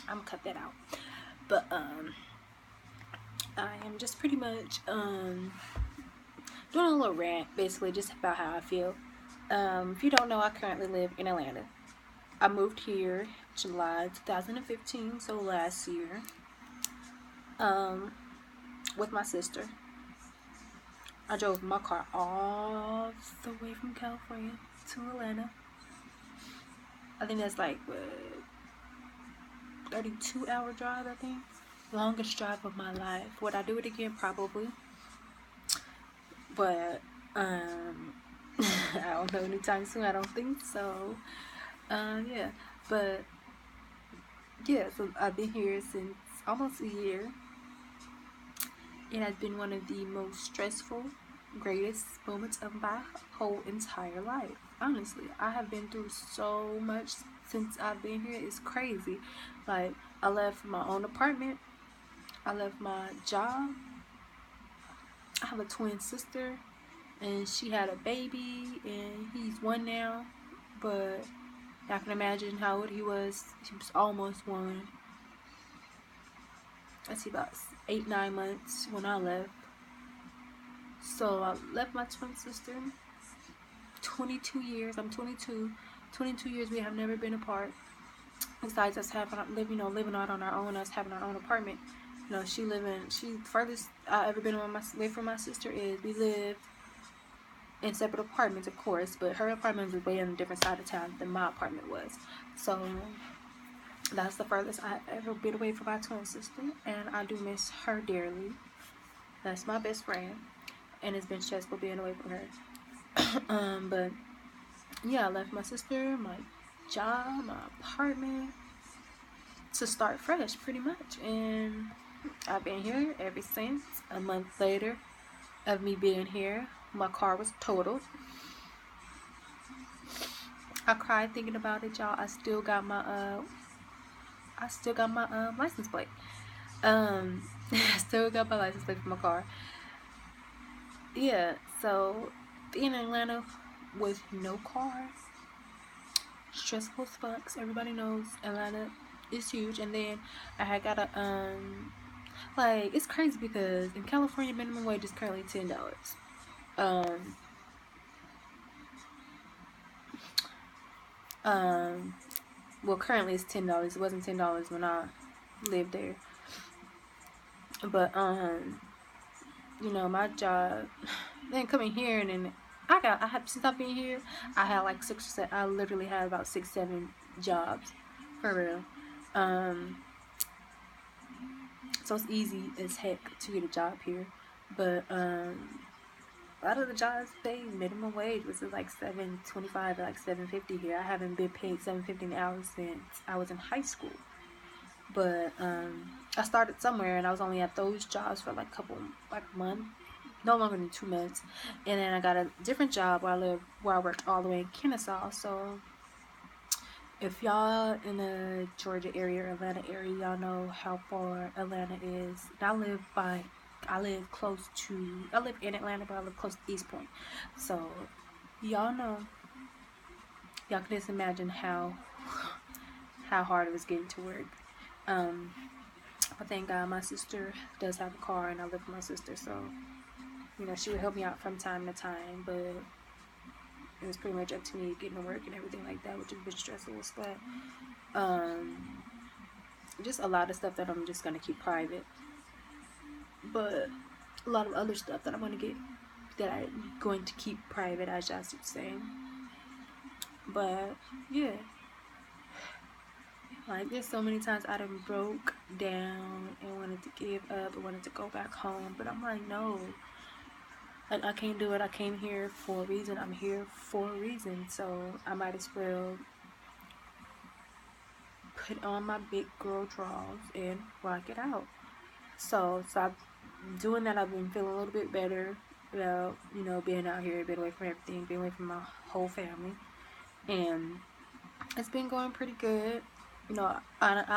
I'm gonna cut that out. But I am just pretty much doing a little rant, basically, just about how I feel. If you don't know, I currently live in Atlanta. I moved here July 2015, so last year, um, with my sister. I drove my car all the way from California to Atlanta. I think that's like what, 32-hour drive, I think. Longest drive of my life. Would I do it again? Probably. But I don't know anytime soon. I don't think so. Yeah. But yeah, so I've been here since almost a year. It has been one of the most stressful, greatest moments of my whole entire life. Honestly, I have been through so much since I've been here. It's crazy. Like, I left my own apartment. I left my job. I have a twin sister, and she had a baby, and he's one now. But I can imagine how old he was. He was almost one. I see, about 8, 9 months when I left. So I left my twin sister. 22 years. I'm 22. 22 years we have never been apart. Besides us having living out on our own, us having our own apartment. She furthest I ever been away from my sister is we live in separate apartments, of course, but her apartment was way on a different side of town than my apartment was. So that's the furthest I ever been away from my twin sister, and I do miss her dearly. That's my best friend, and it's been stressful being away from her. But yeah, I left my sister, my job, my apartment to start fresh, pretty much, and I've been here ever since. A month later of me being here, my car was totaled. I cried thinking about it, y'all. I still got my license plate. I still got my license plate for my car. Yeah, so being in Atlanta with no car, stressful as fuck. Everybody knows Atlanta is huge, and then I had got a like, it's crazy because in California minimum wage is currently $10. Um, well, currently it's $10. It wasn't $10 when I lived there, but my job. Then coming here, and then I have since I've been here, I had like 6 or 7. I literally had about 6, 7 jobs, for real. So it's easy as heck to get a job here, but a lot of the jobs pay minimum wage, which is like $7.25 or like $7.50 here. I haven't been paid $7.50 an hour since I was in high school. But I started somewhere, and I was only at those jobs for like a month, no longer than 2 months, and then I got a different job where I worked all the way in Kennesaw. So if y'all in the Georgia area or Atlanta area, y'all know how far Atlanta is. I live in Atlanta, but I live close to East Point. So y'all can just imagine how hard it was getting to work. But thank God my sister does have a car, and I live with my sister, so she would help me out from time to time, but it was pretty much up to me getting to work and everything like that, which is a bit stressful. But just a lot of stuff that I'm just gonna keep private, but a lot of other stuff that I'm going to keep private, as y'all should say. But yeah, like, there's so many times I done broke down and wanted to give up and wanted to go back home, but I'm like, no, I can't do it. I came here for a reason. I'm here for a reason, so I might as well put on my big girl drawers and rock it out. So I'm doing that. I've been feeling a little bit better about being out here, being away from everything, being away from my whole family, and it's been going pretty good. I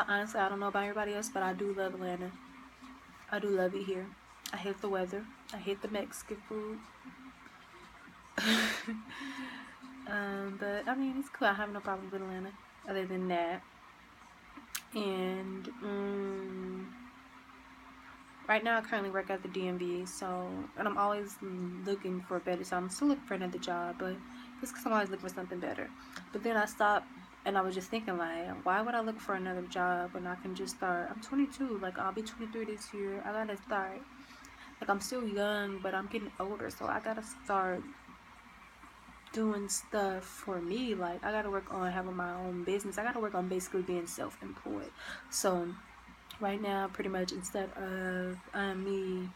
honestly, I don't know about everybody else, but I do love Atlanta. I do love it here. I hate the weather. I hate the Mexican food. But I mean, it's cool. I have no problem with Atlanta. Other than that, And right now I currently work at the DMV, and I'm always looking for better, so I'm still looking for another job, but just because I'm always looking for something better. But then I stopped, and I was just thinking, like, why would I look for another job when I can just start? I'm 22, like, I'll be 23 this year. I gotta start. Like, I'm still young, but I'm getting older, so I gotta start doing stuff for me. Like, I gotta work on having my own business. I gotta work on basically being self-employed. So right now, pretty much, instead of me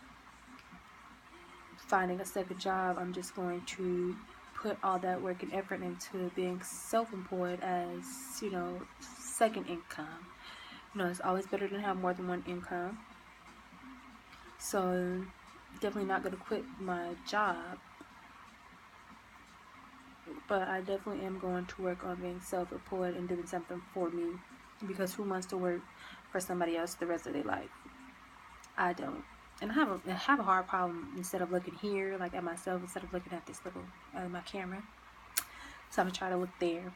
finding a second job, I'm just going to put all that work and effort into being self-employed as, second income. It's always better than have more than one income. So definitely not going to quit my job, but I definitely am going to work on being self-employed and doing something for me, because who wants to work for somebody else the rest of their life? I don't. And I have a hard problem, instead of looking here, like at myself, instead of looking at this little my camera. So I'm gonna try to look there.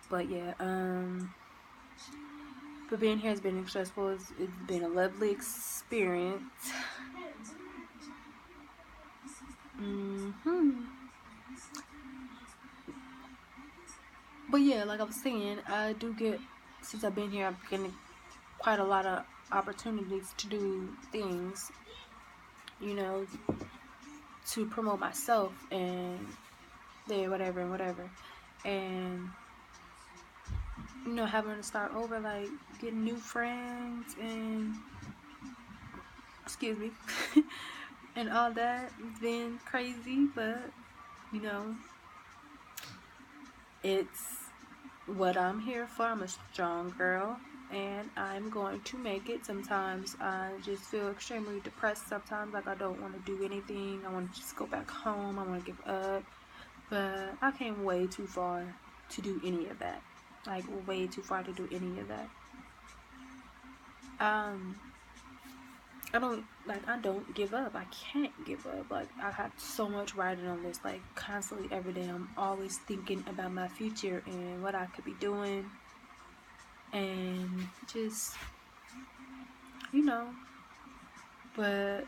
But yeah, but being here has been stressful. It's been a lovely experience. But yeah, like I was saying, I do get, since I've been here, I've getting quite a lot of opportunities to do things, you know, to promote myself and whatever and whatever. And having to start over, like getting new friends and excuse me and all that, it's been crazy, but you know it's what I'm here for. I'm a strong girl, and I'm going to make it. Sometimes I just feel extremely depressed. Sometimes, like, I don't want to do anything. I want to just go back home. I want to give up. But I came way too far to do any of that. Like, way too far to do any of that. I don't give up. I can't give up. Like, I have so much writing on this, like, constantly every day. I'm always thinking about my future and what I could be doing, and just, but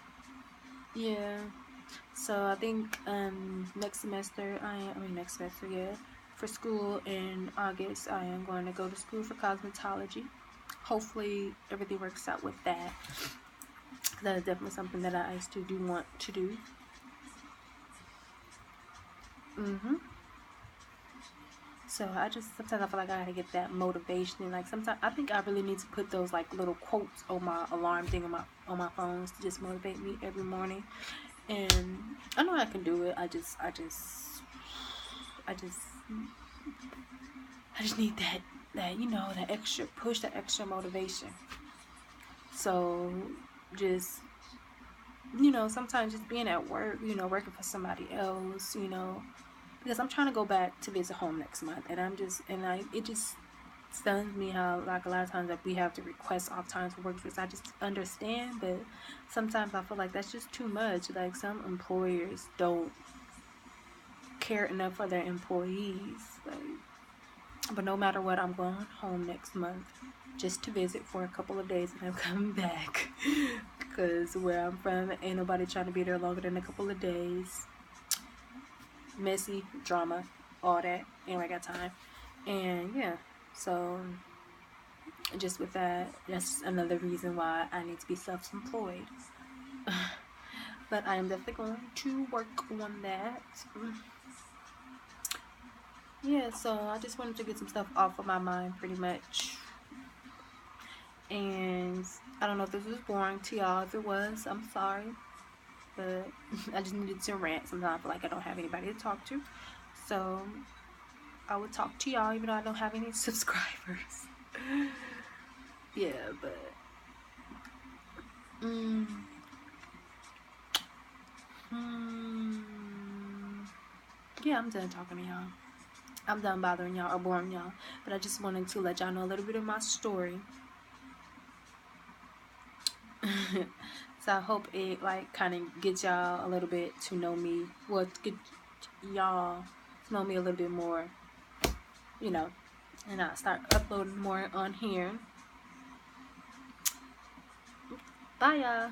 yeah. So I think next semester, yeah, for school in August, I am going to go to school for cosmetology. Hopefully everything works out with that. That is definitely something that I still do want to do. So sometimes I feel like I gotta get that motivation. Like, sometimes I think I really need to put those, like, little quotes on my alarm thing on my phones to just motivate me every morning. And I know I can do it. I just need that that extra push, that extra motivation. So just sometimes just being at work, working for somebody else, because I'm trying to go back to visit home next month, and it just stuns me how, like, a lot of times, like, we have to request off times for work, because I just understand, but sometimes I feel like that's just too much. Like, some employers don't care enough for their employees. Like, but no matter what, I'm going home next month just to visit for a couple of days, and I'm coming back because where I'm from, ain't nobody trying to be there longer than a couple of days. Messy, drama, all that. Ain't I got time. And yeah, so just with that, that's another reason why I need to be self-employed. But I am definitely going to work on that. Yeah, so I just wanted to get some stuff off of my mind, pretty much. And I don't know if this was boring to y'all. If it was, I'm sorry. But I just needed to rant. Sometimes I feel like I don't have anybody to talk to. So I would talk to y'all even though I don't have any subscribers. Yeah, but yeah, I'm done talking to y'all. I'm done bothering y'all or boring y'all. But I just wanted to let y'all know a little bit of my story. So I hope it, like, kind of gets y'all a little bit to know me. Well, get y'all to know me a little bit more, and I'll start uploading more on here. Bye, y'all.